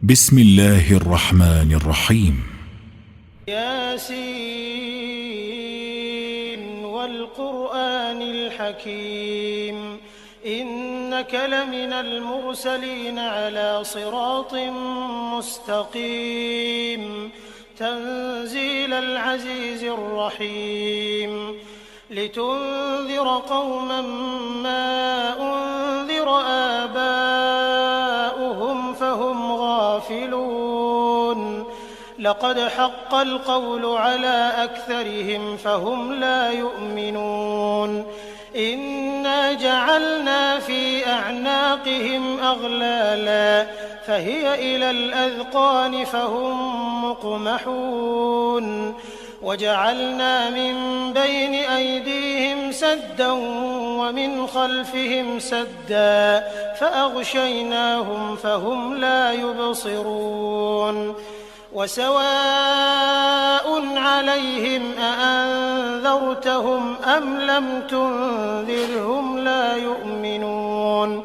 بسم الله الرحمن الرحيم. ياسين والقرآن الحكيم إنك لمن المرسلين على صراط مستقيم تنزيل العزيز الرحيم لتنذر قوما ما أنذر آباؤهم فهم غافلون لقد حق القول على أكثرهم فهم لا يؤمنون إنا جعلنا في أعناقهم أغلالا فهي إلى الأذقان فهم مقمحون وجعلنا من بين أيديهم سدا ومن خلفهم سدا فأغشيناهم فهم لا يبصرون وسواء عليهم أأنذرتهم أم لم تنذرهم لا يؤمنون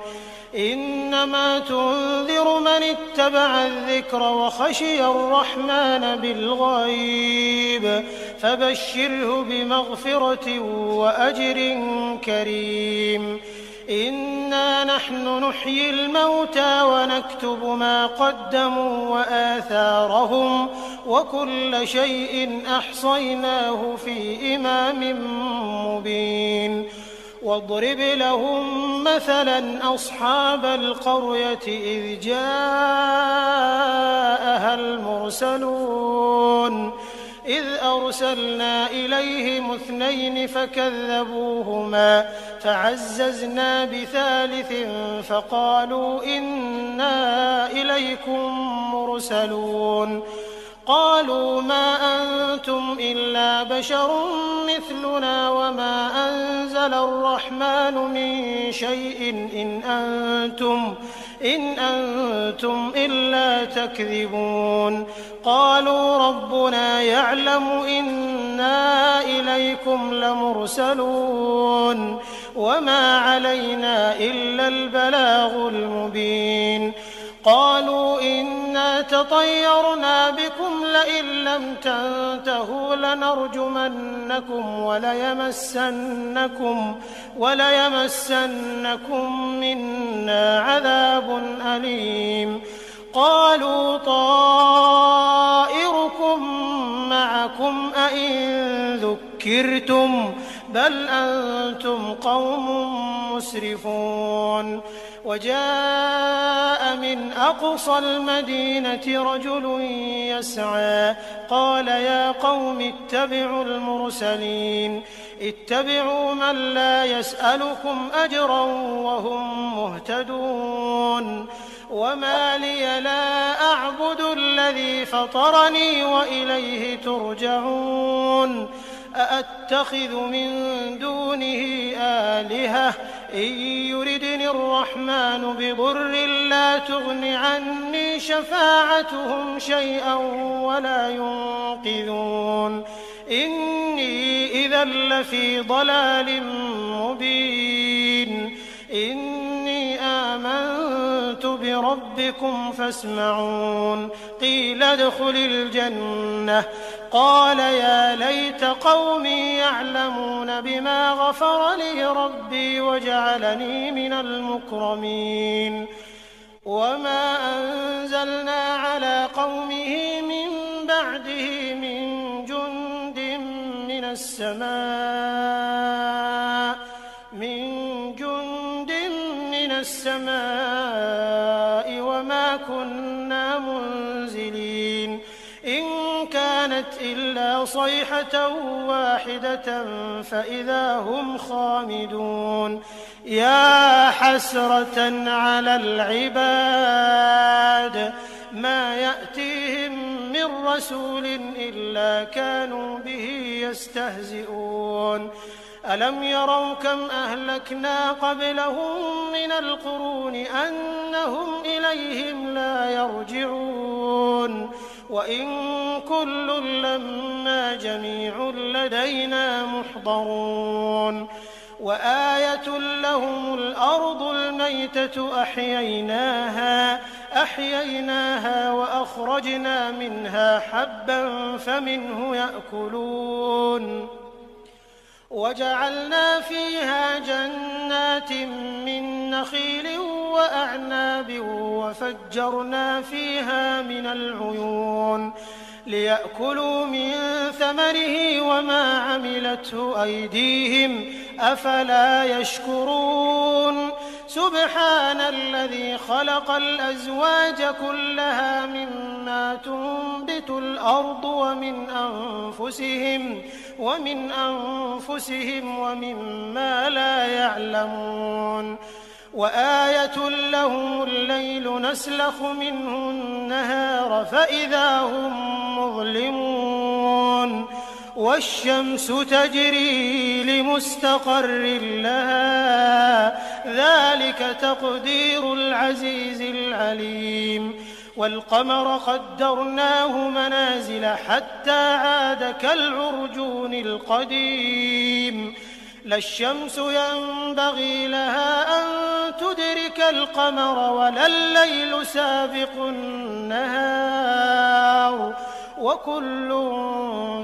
إنما تنذر من اتبع الذكر وخشي الرحمن بالغيب فبشره بمغفرة وأجر كريم إنا نحن نحيي الموتى ونكتب ما قدموا وآثارهم وكل شيء أحصيناه في إمام مبين واضرب لهم مثلا أصحاب القرية إذ جاءها المرسلون إذ أرسلنا إليهم 2 فكذبوهما فعززنا بثالث فقالوا إنا إليكم مرسلون قالوا ما أنتم إلا بشر مثلنا وما أنزل الرحمن من شيء إن أنتم إلا تكذبون قالوا ربنا يعلم إنا إليكم لمرسلون وما علينا إلا البلاغ المبين قالوا إنا تطيرنا بكم لئن لم تنتهوا لنرجمنكم وليمسنكم منا عذاب أليم قالوا طائركم معكم أئن ذكرتم بل أنتم قوم مسرفون وجاء من أقصى المدينة رجل يسعى قال يا قوم اتبعوا المرسلين اتبعوا من لا يسألكم أجرا وهم مهتدون وما لي لا أعبد الذي فطرني وإليه ترجعون أأتخذ من دونه آلهة إن يردني الرحمن بضر لا تغن عني شفاعتهم شيئا ولا ينقذون إني إذا لفي ضلال مبين إني آمنت بربكم فاسمعون قيل ادخل الجنة قال يا ليت قومي يعلمون بما غفر لي ربي وجعلني من المكرمين وما أنزلنا على قومه من بعده من جند من السماء وما كنا منزلين إن كانت إلا صيحة واحدة فإذا هم خامدون يا حسرة على العباد ما يأتيهم من رسول إلا كانوا به يستهزئون ألم يروا كم أهلكنا قبلهم من القرون أنهم إليهم لا يرجعون وإن كل لما جميع لدينا محضرون وآية لهم الأرض الميتة أحييناها فأخرجنا منها حبا فمنه يأكلون وجعلنا فيها جنات من نخيل وأعناب وفجرنا فيها من العيون ليأكلوا من ثمره وما عملته أيديهم أفلا يشكرون سبحان الذي خلق الأزواج كلها مما تنبت الأرض ومن أنفسهم ومما لا يعلمون وآية لهم الليل نسلخ منه النهار فإذا هم مظلمون والشمس تجري لمستقر لها ذلك تقدير العزيز العليم والقمر قدرناه منازل حتى عاد كالعرجون القديم لا الشمس ينبغي لها أن تدرك القمر ولا الليل سابق النهار وكل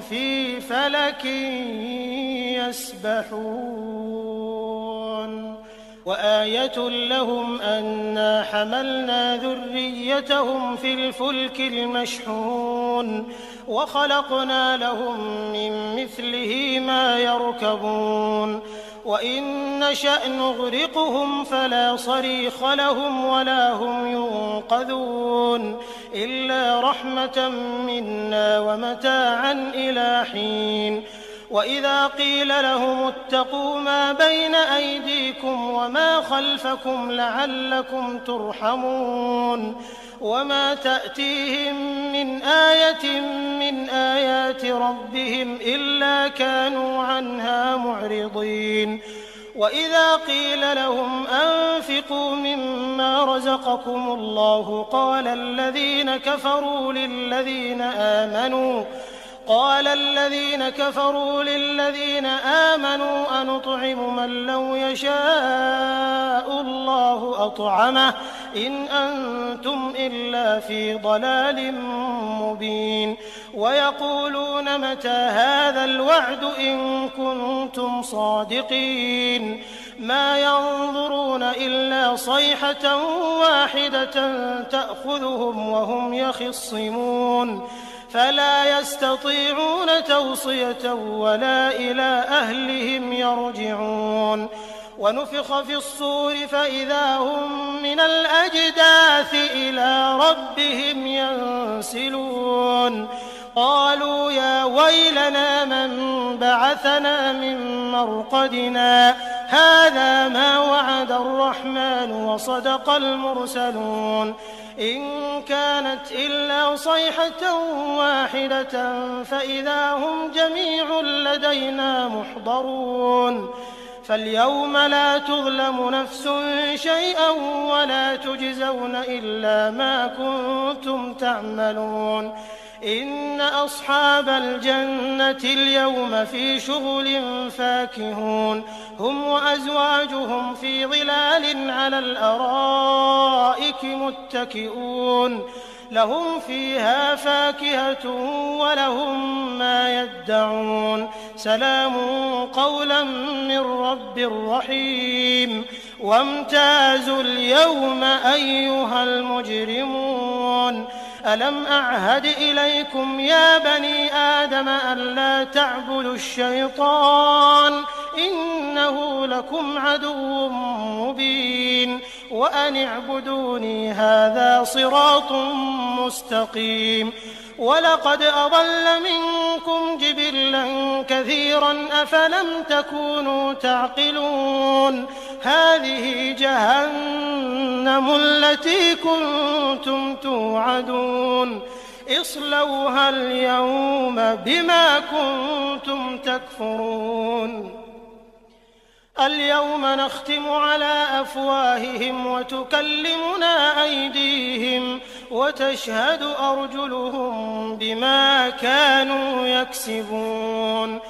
في فلك يسبحون وآية لهم أنا حملنا ذريتهم في الفلك المشحون وخلقنا لهم من مثله ما يركبون وإن نشأ نغرقهم فلا صريخ لهم ولا هم ينقذون إلا رحمة منا ومتاعا إلى حين وإذا قيل لهم اتقوا ما بين أيديكم وما خلفكم لعلكم ترحمون وما تأتيهم من آية من آيات ربهم إلا كانوا عنها معرضين وإذا قيل لهم أنفقوا مما رزقكم الله قال الذين كفروا للذين آمنوا أنطعم من لو يشاء الله أطعمه إن أنتم إلا في ضلال مبين ويقولون متى هذا الوعد إن كنتم صادقين ما ينظرون إلا صيحة واحدة تأخذهم وهم يخصمون فلا يستطيعون توصية ولا إلى أهلهم يرجعون ونفخ في الصور فإذا هم من الأجداث إلى ربهم ينسلون قالوا يا ويلنا من بعثنا من مرقدنا هذا ما وعد الرحمن وصدق المرسلون إن كانت إلا صيحة واحدة فإذا هم جميع لدينا محضرون فاليوم لا تظلم نفس شيئا ولا تجزون إلا ما كنتم تعملون إن أصحاب الجنة اليوم في شغل فاكهون هم وأزواجهم في ظلال على الأرائك متكئون لهم فيها فاكهة ولهم ما يدعون سلام قولا من رب رحيم وامتازوا اليوم أيها المجرمون ألم أعهد إليكم يا بني آدم ألا تعبدوا الشيطان إنه لكم عدو مبين وأن اعبدوني هذا صراط مستقيم ولقد أضل منكم جبلا كثيرا أفلم تكونوا تعقلون هذه جهنم التي كنتم توعدون اصلوها اليوم بما كنتم تكفرون اليوم نختم على أفواههم وتكلمنا أيديهم وتشهد أرجلهم بما كانوا يكسبون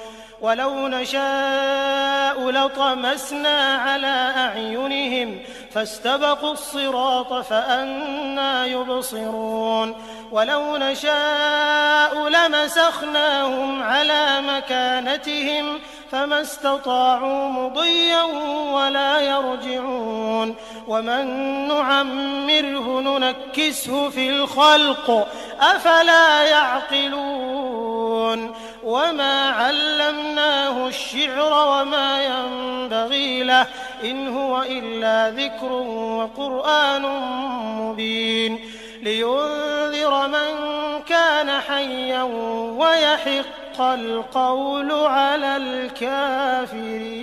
ولو نشاء لطمسنا على أعينهم فاستبقوا الصراط فأنى يبصرون ولو نشاء لمسخناهم على مكانتهم فما استطاعوا مضيا ولا يرجعون ومن نعمره ننكسه في الخلق أفلا يعقلون وما علمناه الشعر وما ينبغي له إن هو إلا ذكر وقرآن مبين لينذر من كان حيا ويحق القول على الكافرين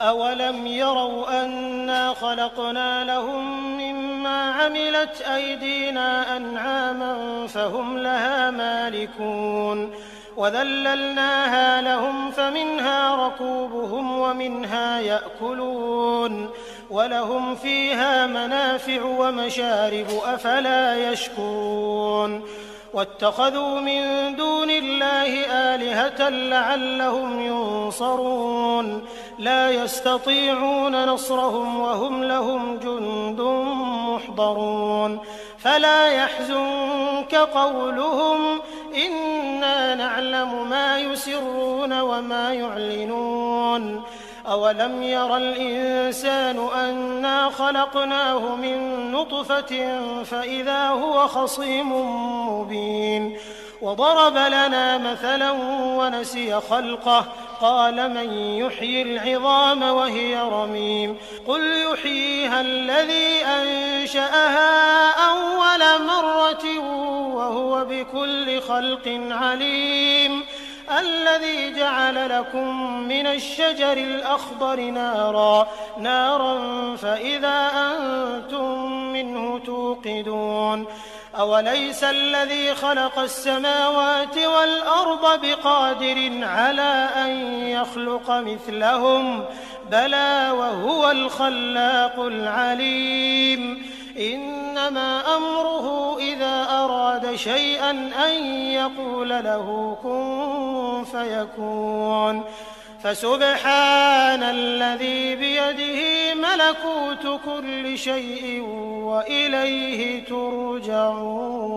أولم يروا أنا خلقنا لهم مما عملت أيدينا أنعاما فهم لها مالكون وذللناها لهم فمنها ركوبهم ومنها يأكلون ولهم فيها منافع ومشارب أفلا يشكرون واتخذوا من دون الله آلهة لعلهم ينصرون لا يستطيعون نصرهم وهم لهم جند محضرون فلا يحزنك قولهم إنا نعلم ما يسرون وما يعلنون أولم ير الإنسان أنا خلقناه من نطفة فإذا هو خصيم مبين وضرب لنا مثلا ونسي خلقه قال من يحيي العظام وهي رميم قل يحييها الذي أنشأها أول مرة وهو بكل خلق عليم الذي جعل لكم من الشجر الأخضر نارا فإذا أنتم منه توقدون أوليس الذي خلق السماوات والأرض بقادر على أن يخلق مثلهم بلى وهو الخلاق العليم إنما أمره إذا أراد شيئا أن يقول له كن فيكون فسبحان الذي بيده ملكوت كل شيء وإليه ترجعون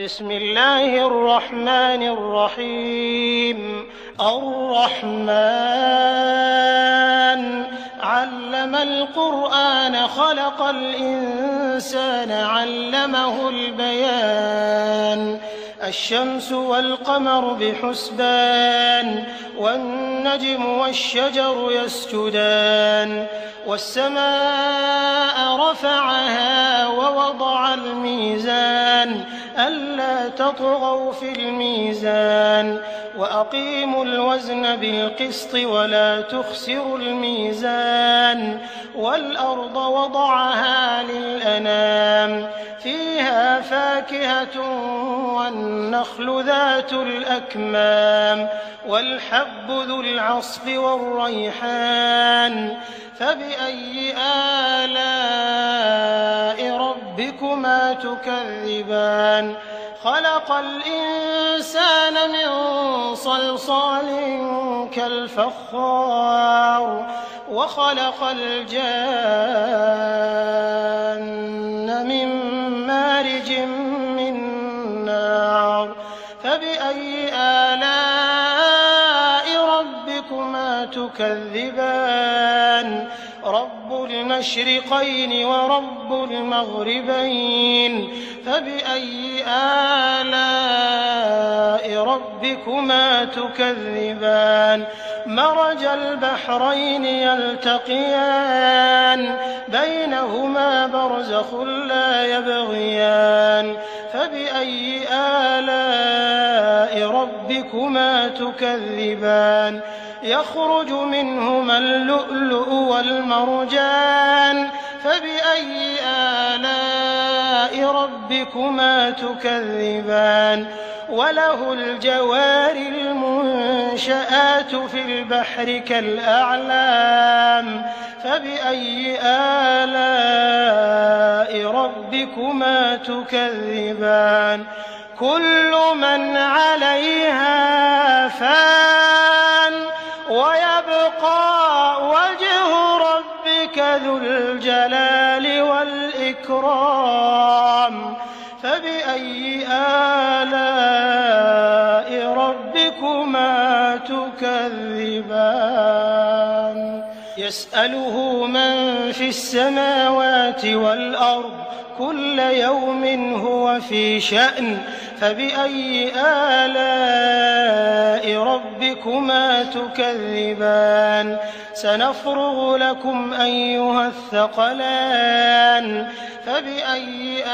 بسم الله الرحمن الرحيم الرحمن علم القرآن خلق الإنسان علمه البيان الشمس والقمر بحسبان والنجم والشجر يسجدان والسماء رفعها ووضع الميزان ألا تطغوا في الميزان وأقيموا الوزن بالقسط ولا تخسروا الميزان والأرض وضعها للأنام فيها فاكهة والنخل ذات الأكمام والحب ذو العصف والريحان فبأي آلاء ربكما تكذبان خلق الإنسان من صلصال كالفخار وخلق الجان من مارج من نار فبأي آلاء ربكما تكذبان رب المشرقين ورب المغربين فبأي آلاء ربكما تكذبان مرج البحرين يلتقيان بينهما برزخ لا يبغيان فبأي آلاء ربكما تكذبان يخرج منهما اللؤلؤ والمرجان فبأي آلاء ربكما تكذبان وله الجوار المنشآت في البحر كالأعلام فبأي آلاء ربكما تكذبان كل من عليها فان ويبقى وجه ربك ذو الجلال والإكرام والإكرام فبأي آلاء ربكما تكذبان يسأله من في السماوات والأرض كل يوم هو في شأن فبأي آلاء ربكما تكذبان سنفرغ لكم أيها الثقلان فبأي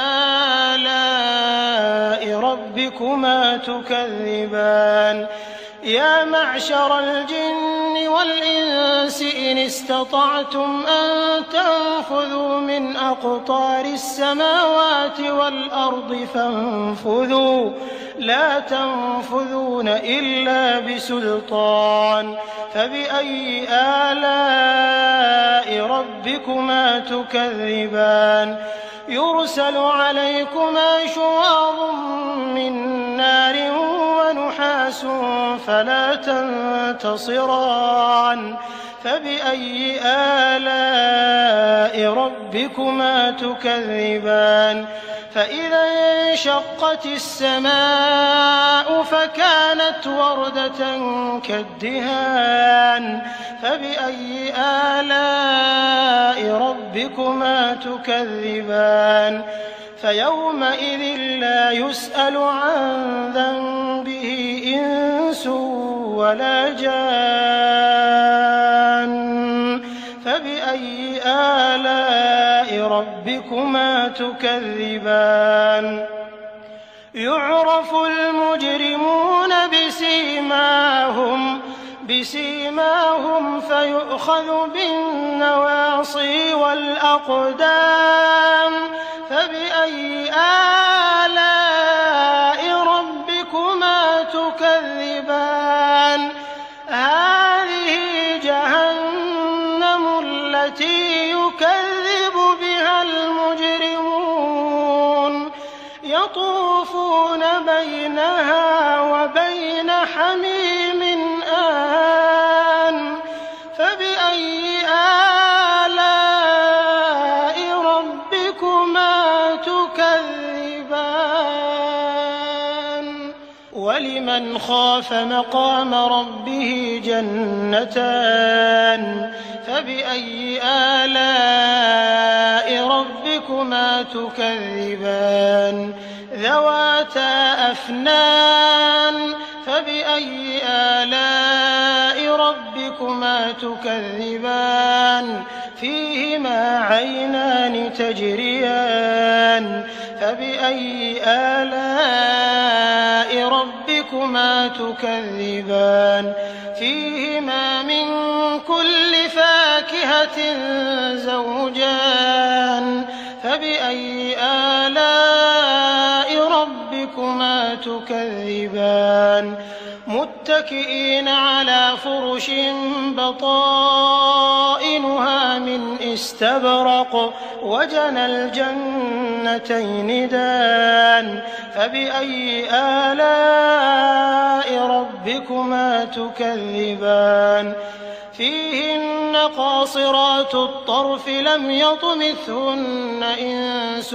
آلاء ربكما تكذبان يا معشر الجن والإنس إن استطعتم أن تنفذوا من أقطار السماوات والأرض فانفذوا لا تنفذون إلا بسلطان فبأي آلاء ربكما تكذبان يرسل عليكما شواظ من نار ونحاس فلا تنتصران فبأي آلاء ربكما تكذبان فإذا انشقت السماء فكانت وردة كالدهان فبأي آلاء ربكما تكذبان فيومئذ لا يسأل عن ذنبه إنس ولا جان فبأي آلاء ربكما تكذبان يعرف المجرمون بسيماهم فيؤخذ بالنواصي والأقدام فبأي آلاء ربكما تكذبان هذه جهنم التي يكذب بها المجرمون يطوفون بينها وبين حميم آن فبأي آلاء ربكما تكذبان ولمن خاف مقام ربه جنتان فبأي آلاء ربكما تكذبان ذواتا أفنان فبأي آلاء ربكما تكذبان فيهما عينان تجريان فبأي آلاء ربكما تكذبان فيهما من كل فاكهة زوجان فبأي آلاء ربكما تكذبان متكئين على فرش بطائنها من استبرق وجنى الجنتين دان فبأي آلاء ربكما تكذبان فيهن قاصرات الطرف لم يطمثهن إنس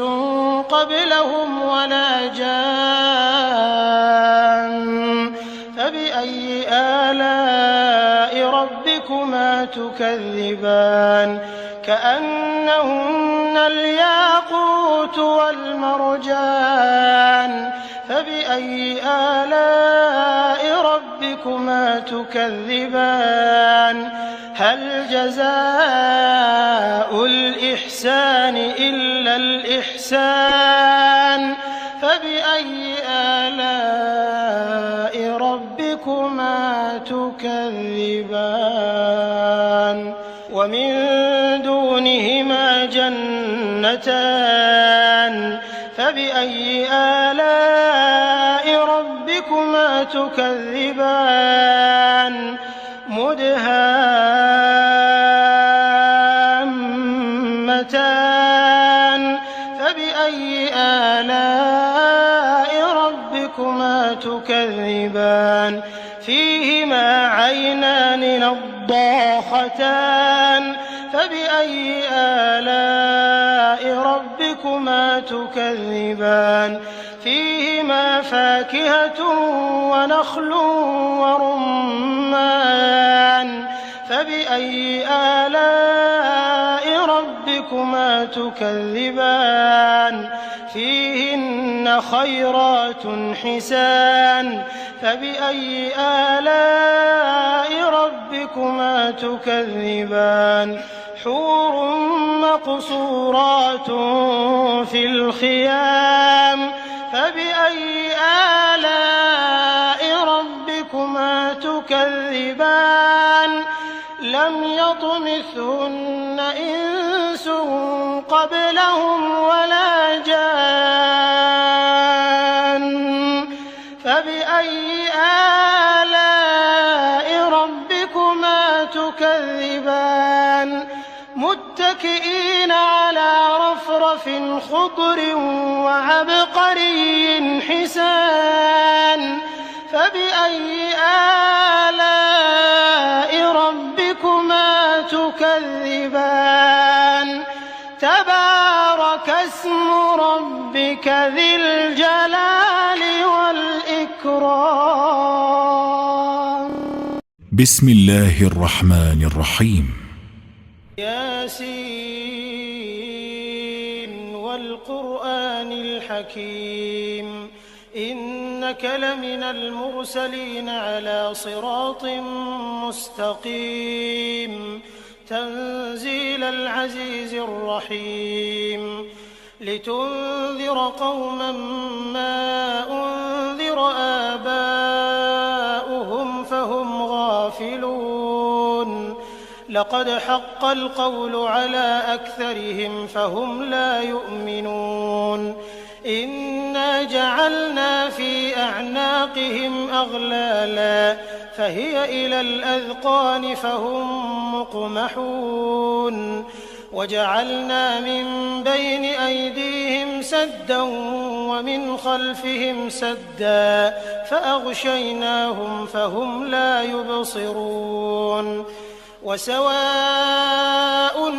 قبلهم ولا جان فبأي آلاء ربكما تكذبان كأنهن الياقوت والمرجان فبأي آلاء ربكما تكذبان هل جزاء الإحسان إلا الإحسان فبأي آلاء ربكما تكذبان ومن دونهما جنتان فبأي آلاء ربكما تكذبان مدهامتان فبأي آلاء ربكما تكذبان فيهما عينان نضاختان فبأي آلاء ربكما ربكما تكذبان فيهما فاكهة ونخل ورمان فبأي آلاء ربكما تكذبان فيهن خيرات حسان فبأي آلاء ربكما تكذبان حور مقصورات في الخيام فبأي آلاء ربكما تكذبان لم يطمثهن إنس قبلهم ولا جان فبأي آلاء ربكما تكذبان متكئين على رفرف خضر وعبقري حسان فبأي آلاء ربكما تكذبان تبارك اسم ربك ذي الجلال والإكرام. بسم الله الرحمن الرحيم. ياسين والقرآن الحكيم إنك لمن المرسلين على صراط مستقيم تنزيل العزيز الرحيم لتنذر قوما ما أنذر آباؤهم فهم غافلون لقد حق القول على أكثرهم فهم لا يؤمنون إنا جعلنا في أعناقهم أغلالا فهي إلى الأذقان فهم مقمحون وجعلنا من بين أيديهم سدا ومن خلفهم سدا فأغشيناهم فهم لا يبصرون وسواء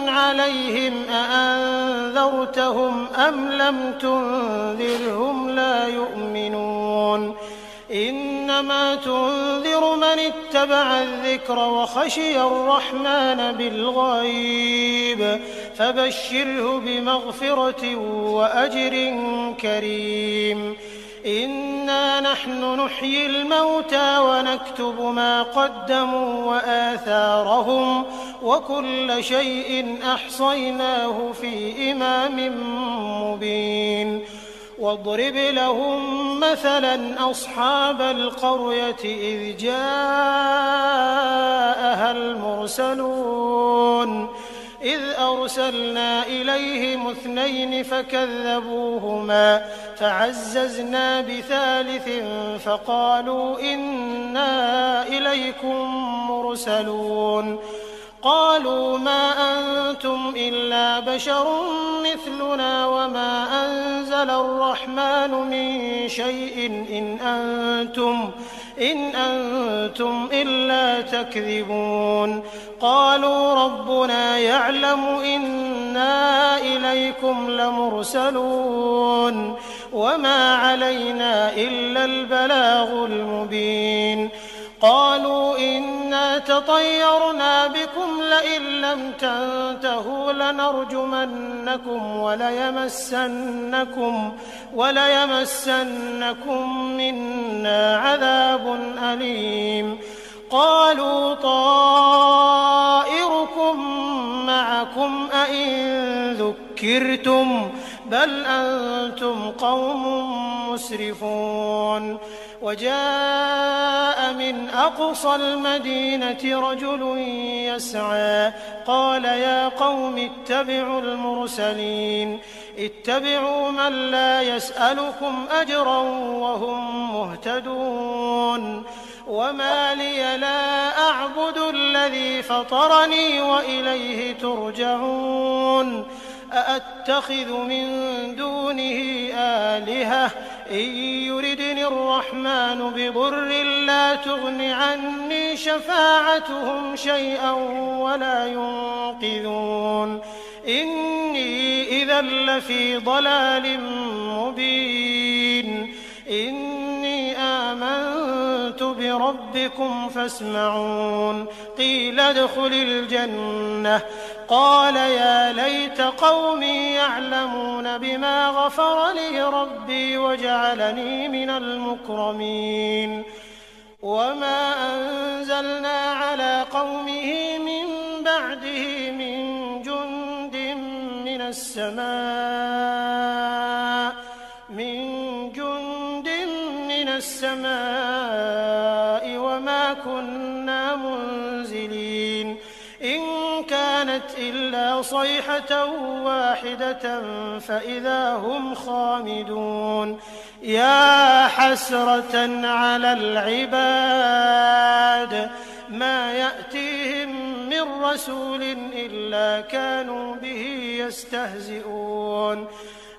عليهم أأنذرتهم أم لم تنذرهم لا يؤمنون إنما تنذر من اتبع الذكر وخشي الرحمن بالغيب فبشره بمغفرة وأجر كريم إنا نحن نحيي الموتى ونكتب ما قدموا وآثارهم وكل شيء أحصيناه في إمام مبين واضرب لهم مثلا أصحاب القرية إذ جاءها المرسلون إذ أرسلنا إليهم 2 فكذبوهما فعززنا بثالث فقالوا إنا إليكم مرسلون قالوا ما أنتم إلا بشر مثلنا وما أنزل الرحمن من شيء إن أنتم إلا تكذبون قالوا ربنا يعلم إنا إليكم لمرسلون وما علينا إلا البلاغ المبين قالوا إنا تطيرنا بكم لئن لم تنتهوا لنرجمنكم وليمسنكم منا عذاب أليم قالوا طائركم معكم أئن ذكرتم بل أنتم قوم مسرفون وجاء من أقصى المدينة رجل يسعى قال يا قوم اتبعوا المرسلين اتبعوا من لا يسألكم أجرا وهم مهتدون وما لي لا أعبد الذي فطرني وإليه ترجعون أأتخذ من دونه آلهة إن يردني الرحمن بضر لا تغن عني شفاعتهم شيئا ولا ينقذون إني إذا لفي ضلال مبين إني آمنت بربكم فاسمعون قيل ادخل الجنة قال يا ليت قومي يعلمون بما غفر لي ربي وجعلني من المكرمين وما أنزلنا على قومه من بعده من جند من السماء وما كنا منزلين إن كانت إلا صيحة واحدة فإذا هم خامدون يا حسرة على العباد ما يأتيهم من رسول إلا كانوا به يستهزئون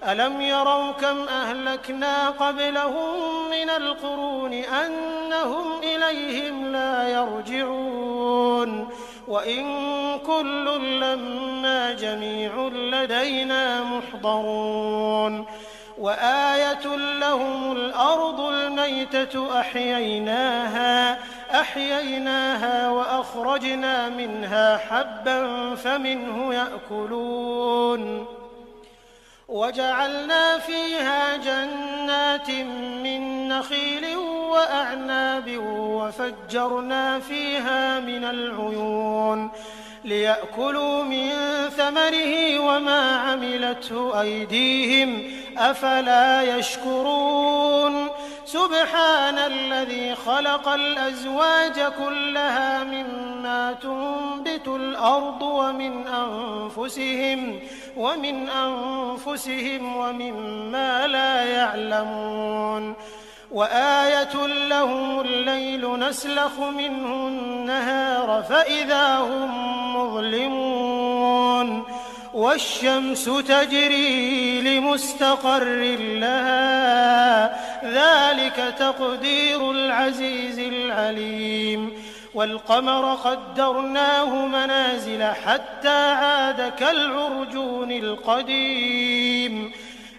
ألم يروا كم أهلكنا قبلهم من القرون أنهم إليهم لا يرجعون وإن كل لما جميع لدينا محضرون وآية لهم الأرض الميتة أحييناها وأخرجنا منها حبا فمنه يأكلون وجعلنا فيها جنات من نخيل وأعناب وفجرنا فيها من العيون ليأكلوا من ثمره وما عملته أيديهم أفلا يشكرون سبحان الذي خلق الأزواج كلها مما تنبت الأرض ومن أنفسهم ومما لا يعلمون وآية لهم الليل نسلخ منه النهار فإذا هم مظلمون والشمس تجري لمستقر لها ذلك تقدير العزيز العليم والقمر قدرناه منازل حتى عاد كالعرجون القديم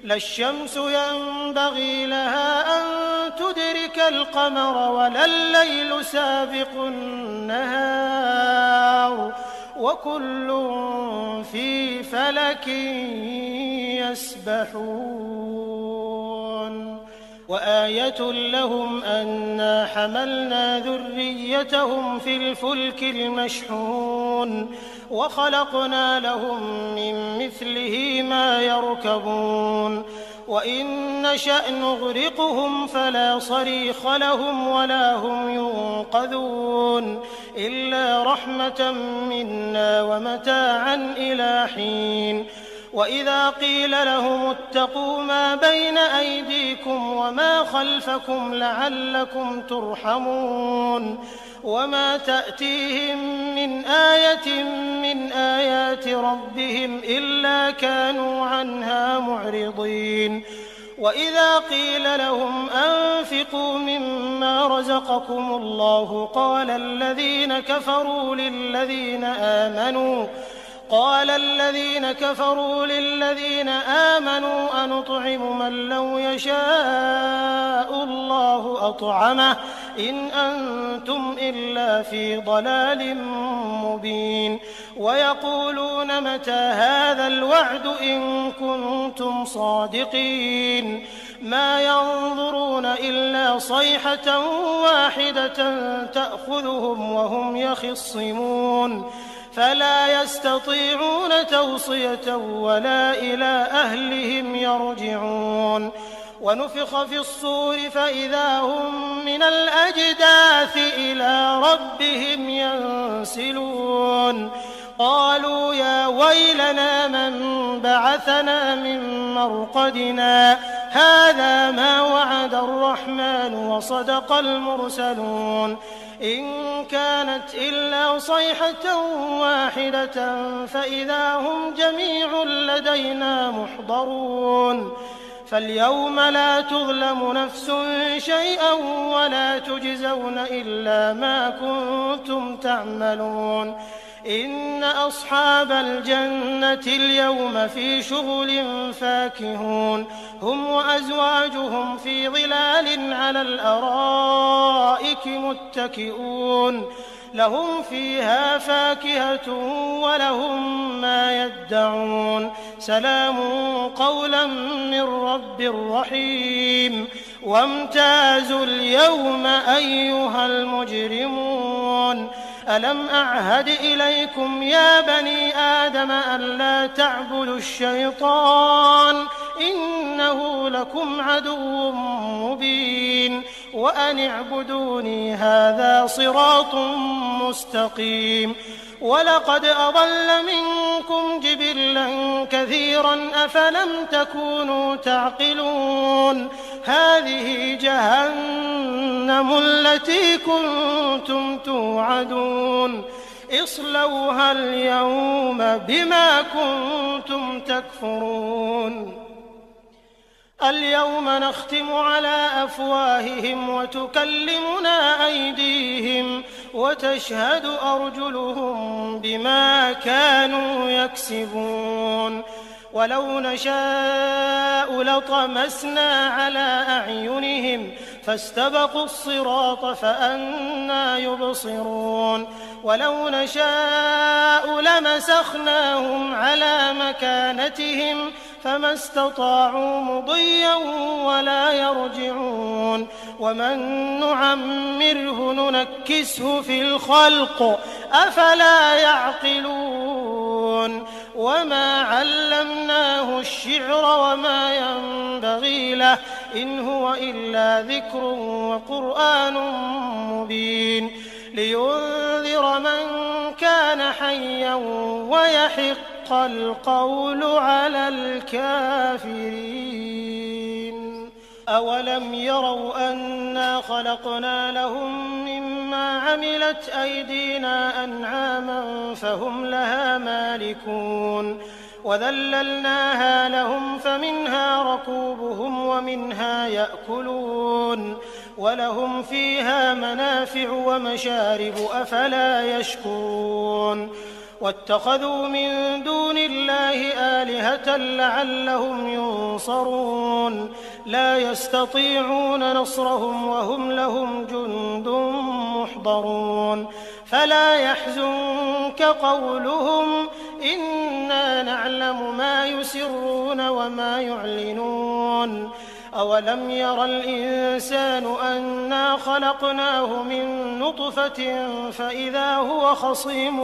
لا الشمس ينبغي لها أن تدرك القمر ولا الليل سابق النهار وكل في فلك يسبحون وآية لهم أنا حملنا ذريتهم في الفلك المشحون وخلقنا لهم من مثله ما يركبون وإن نشأ نغرقهم فلا صريخ لهم ولا هم ينقذون إلا رحمة منا ومتاعا إلى حين وإذا قيل لهم اتقوا ما بين أيديكم وما خلفكم لعلكم ترحمون وما تأتيهم من آية من آيات ربهم إلا كانوا عنها معرضين وإذا قيل لهم أنفقوا مما رزقكم الله قال الذين كفروا للذين آمنوا أنطعم من لو يشاء الله أطعمه إن أنتم إلا في ضلال مبين ويقولون متى هذا الوعد إن كنتم صادقين ما ينظرون إلا صيحة واحدة تأخذهم وهم يخصمون فلا يستطيعون توصية ولا إلى أهلهم يرجعون ونفخ في الصور فإذا هم من الأجداث إلى ربهم ينسلون قالوا يا ويلنا من بعثنا من مرقدنا هذا ما وعد الرحمن وصدق المرسلون إن كانت إلا صيحة واحدة فإذا هم جميع لدينا محضرون فاليوم لا تظلم نفس شيئا ولا تجزون إلا ما كنتم تعملون إن أصحاب الجنة اليوم في شغل فاكهون هم وأزواجهم في ظلال على الأرائك متكئون لهم فيها فاكهة ولهم ما يدعون سلام قولا من رب رحيم وامتازوا اليوم أيها المجرمون ألم أعهد إليكم يا بني آدم ألا تعبدوا الشيطان إنه لكم عدو مبين وأن اعبدوني هذا صراط مستقيم ولقد أضل منكم جبلا كثيرا أفلم تكونوا تعقلون هذه جهنم التي كنتم توعدون اصلوها اليوم بما كنتم تكفرون اليوم نختم على أفواههم وتكلمنا أيديهم وتشهد أرجلهم بما كانوا يكسبون ولو نشاء لطمسنا على أعينهم فاستبقوا الصراط فأنى يبصرون ولو نشاء لمسخناهم على مكانتهم فما استطاعوا مضيا ولا يرجعون ومن نعمره ننكسه في الخلق أفلا يعقلون وما علمناه الشعر وما ينبغي له إن هو إلا ذكر وقرآن مبين لينذر من كان حيا ويحق القول على الكافرين أولم يروا أنا خلقنا لهم مما عملت أيدينا أنعاما فهم لها مالكون وذللناها لهم فمنها ركوبهم ومنها يأكلون ولهم فيها منافع ومشارب أفلا يشكرون واتخذوا من دون الله آلهة لعلهم ينصرون لا يستطيعون نصرهم وهم لهم جند محضرون فلا يحزنك قولهم إنا نعلم ما يسرون وما يعلنون أولم ير الإنسان أنا خلقناه من نطفة فإذا هو خصيم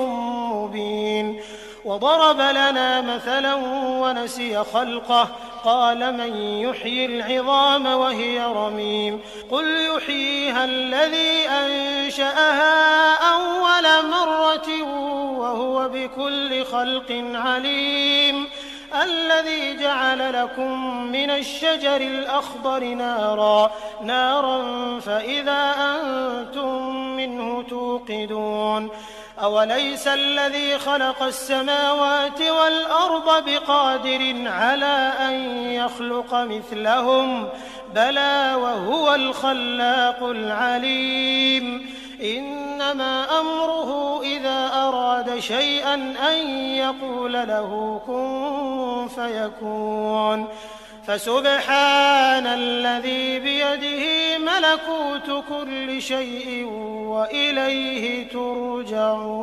مبين وضرب لنا مثلا ونسي خلقه قال من يحيي العظام وهي رميم قل يحييها الذي أنشأها أول مرة وهو بكل خلق عليم الذي جعل لكم من الشجر الأخضر نارا فإذا أنتم منه توقدون أوليس الذي خلق السماوات والأرض بقادر على أن يخلق مثلهم بلى وهو الخلاق العليم إنما أمره إذا أراد شيئا أن يقول له كن فيكون فسبحان الذي بيده ملكوت كل شيء وإليه ترجعون